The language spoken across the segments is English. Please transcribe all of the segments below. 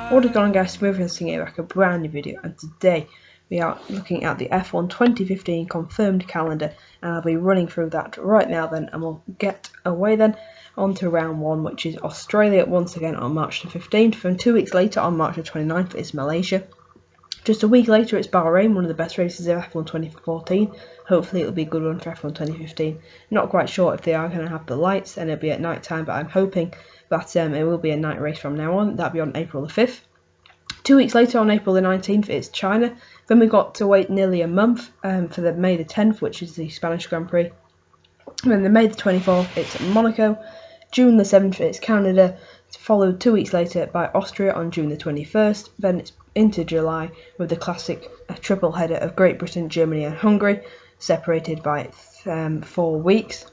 What is going on, guys? Smooth Racing here, back a brand new video, and today we are looking at the F1 2015 confirmed calendar, and I'll be running through that right now then, and we'll get away then on to round 1, which is Australia once again on March the 15th, and 2 weeks later on March the 29th is Malaysia. Just a week later it's Bahrain, one of the best races of F1 2014. Hopefully it'll be a good one for F1 2015. Not quite sure if they are going to have the lights and it'll be at night time, but I'm hoping that it will be a night race from now on. That'll be on April the 5th. 2 weeks later, on April the 19th, it's China. Then we've got to wait nearly a month for the May the 10th, which is the Spanish Grand Prix. And then the May the 24th, it's Monaco. June the 7th, it's Canada. It's followed 2 weeks later by Austria on June the 21st. Then it's into July with the classic triple header of Great Britain, Germany and Hungary, separated by 4 weeks.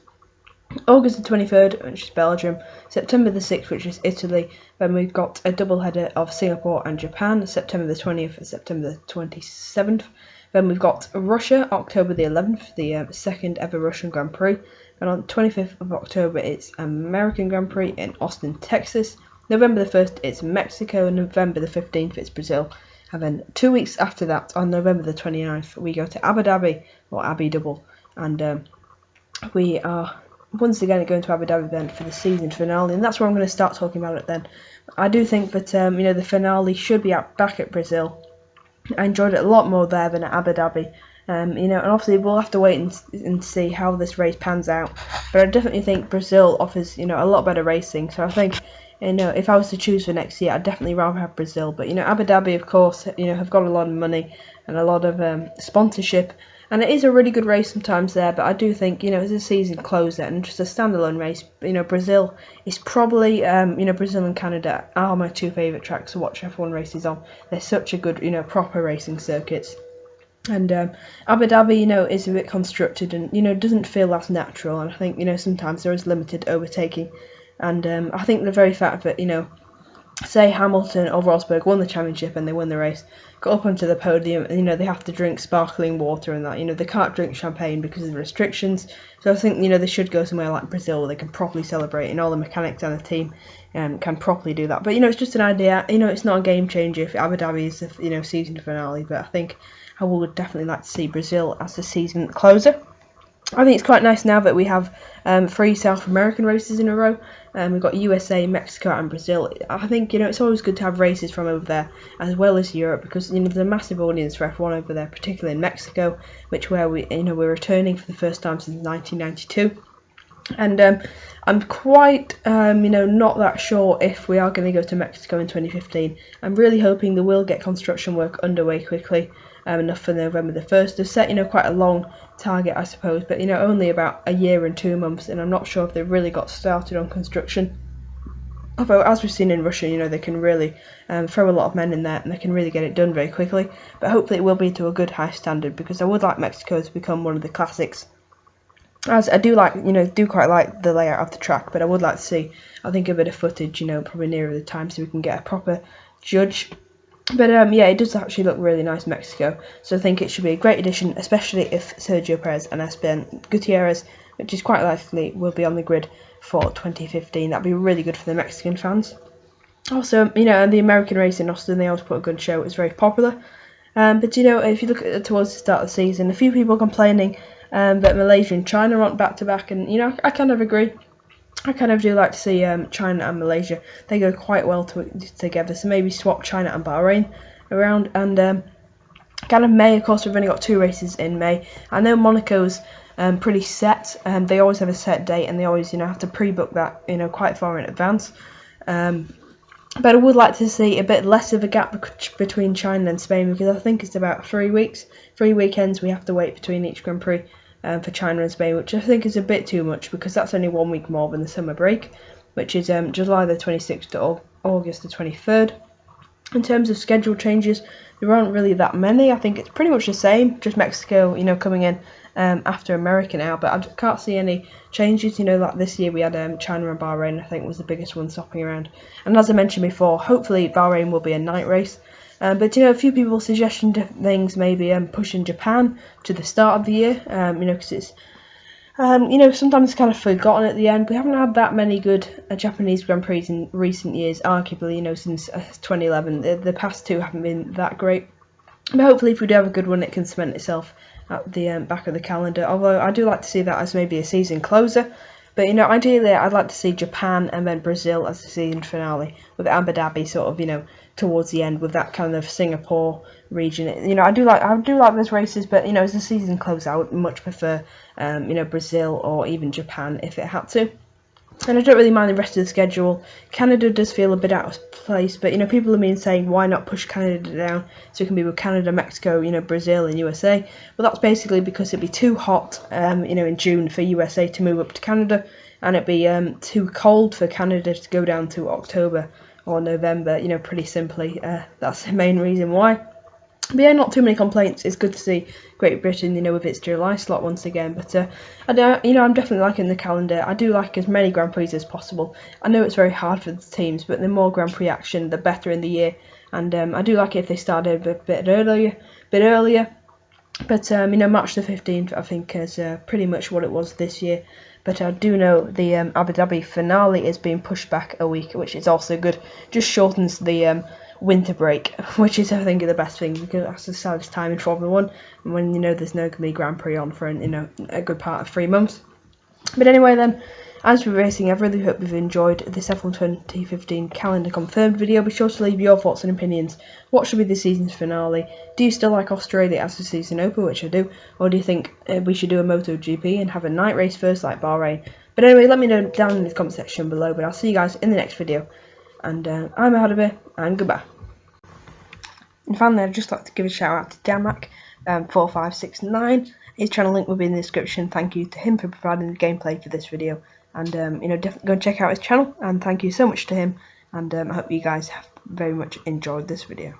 August the 23rd, which is Belgium, September the 6th, which is Italy, then we've got a double header of Singapore and Japan, September the 20th and September the 27th, then we've got Russia, October the 11th, the second ever Russian Grand Prix, and on the 25th of October it's American Grand Prix in Austin, Texas, November the 1st it's Mexico, and November the 15th it's Brazil, and then 2 weeks after that, on November the 29th, we go to Abu Dhabi, or Abu Double, and we are once again going to Abu Dhabi then for the season finale, and that's where I'm going to start talking about it then. I do think that the finale should be back at Brazil. I enjoyed it a lot more there than at Abu Dhabi. And obviously we'll have to wait and see how this race pans out. But I definitely think Brazil offers a lot better racing. So I think if I was to choose for next year, I'd definitely rather have Brazil. But Abu Dhabi, of course, have got a lot of money and a lot of sponsorship. And it is a really good race sometimes there, but I do think, as a season closer and just a standalone race, Brazil is probably, Brazil and Canada are my two favourite tracks to watch F1 races on. They're such a good, proper racing circuits. And Abu Dhabi, is a bit constructed and, doesn't feel as natural. And I think, sometimes there is limited overtaking. And I think the very fact that, say Hamilton or Rosberg won the championship and they won the race, got up onto the podium, and they have to drink sparkling water and that, they can't drink champagne because of the restrictions. So I think they should go somewhere like Brazil where they can properly celebrate, and all the mechanics and the team can properly do that. But it's just an idea. It's not a game changer if Abu Dhabi is the season finale, but I think I would definitely like to see Brazil as the season closer. I think it's quite nice now that we have 3 South American races in a row. We've got USA, Mexico and Brazil. I think it's always good to have races from over there as well as Europe, because there's a massive audience for F1 over there, particularly in Mexico, where we're returning for the first time since 1992. And I'm quite not that sure if we are going to go to Mexico in 2015. I'm really hoping they will get construction work underway quickly, enough for November the 1st. They've set quite a long target, I suppose, but only about a year and 2 months, and I'm not sure if they've really got started on construction. Although, as we've seen in Russia, they can really throw a lot of men in there and they can really get it done very quickly. But hopefully it will be to a good high standard, because I would like Mexico to become one of the classics. As I do quite like the layout of the track, but I would like to see, I think, a bit of footage, probably nearer the time, so we can get a proper judge. But it does actually look really nice, Mexico. So I think it should be a great addition, especially if Sergio Perez and Esteban Gutierrez, which is quite likely, will be on the grid for 2015. That'd be really good for the Mexican fans. Also, and the American race in Austin, they always put a good show. It's very popular. But if you look at towards the start of the season, a few people complaining that Malaysia and China aren't back to back, and I kind of agree. I kind of do like to see China and Malaysia. They go quite well together, so maybe swap China and Bahrain around. And kind of May, of course, we've only got 2 races in May. I know Monaco's pretty set, and they always have a set date, and they always have to pre-book that quite far in advance. But I would like to see a bit less of a gap between China and Spain, because I think it's about 3 weeks, 3 weekends we have to wait between each Grand Prix. For China and Spain, which I think is a bit too much, because that's only 1 week more than the summer break, which is July the 26th to August the 23rd. In terms of schedule changes, there aren't really that many. I think it's pretty much the same, just Mexico, coming in after America now, but I can't see any changes. Like this year we had China and Bahrain, I think, was the biggest one stopping around. And as I mentioned before, hopefully Bahrain will be a night race. But a few people suggesting different things, maybe pushing Japan to the start of the year, because it's You know, sometimes it's kind of forgotten at the end. We haven't had that many good Japanese Grand Prix in recent years, arguably, you know, since 2011. The past two haven't been that great. But hopefully if we do have a good one, it can cement itself at the back of the calendar. Although I do like to see that as maybe a season closer. But, you know, ideally I'd like to see Japan and then Brazil as the season finale, with Abu Dhabi sort of, you know, towards the end with that kind of Singapore region. You know, I do like those races, but, you know, as the season closes, I would much prefer, you know, Brazil or even Japan if it had to. And I don't really mind the rest of the schedule. Canada does feel a bit out of place, but, you know, people have been saying why not push Canada down so it can be with Canada, Mexico, you know, Brazil and USA. Well, that's basically because it'd be too hot, you know, in June for USA to move up to Canada, and it'd be too cold for Canada to go down to October or November, you know, pretty simply. That's the main reason why. But yeah, not too many complaints. It's good to see Great Britain, you know, with its July slot once again. But you know, I'm definitely liking the calendar. I do like as many Grand Prix as possible. I know it's very hard for the teams, but the more Grand Prix action, the better in the year. And I do like it if they started a bit earlier. But you know, March the 15th, I think, is pretty much what it was this year. But I do know the Abu Dhabi finale is being pushed back a week, which is also good. Just shortens the winter break, which is, I think, the best thing, because that's the saddest time in Formula 1 when, you know, there's no going to be Grand Prix on for, you know, a good part of 3 months. But anyway then, as for racing, I really hope you've enjoyed this F1 2015 calendar confirmed video. Be sure to leave your thoughts and opinions. What should be the season's finale? Do you still like Australia as the season opener, which I do, or do you think we should do a MotoGP and have a night race first like Bahrain? But anyway, let me know down in the comment section below, but I'll see you guys in the next video. And I'm Ahadabir, and goodbye. And finally, I'd just like to give a shout out to Damak4569. His channel link will be in the description. Thank you to him for providing the gameplay for this video. And you know, definitely go and check out his channel. And thank you so much to him. And I hope you guys have very much enjoyed this video.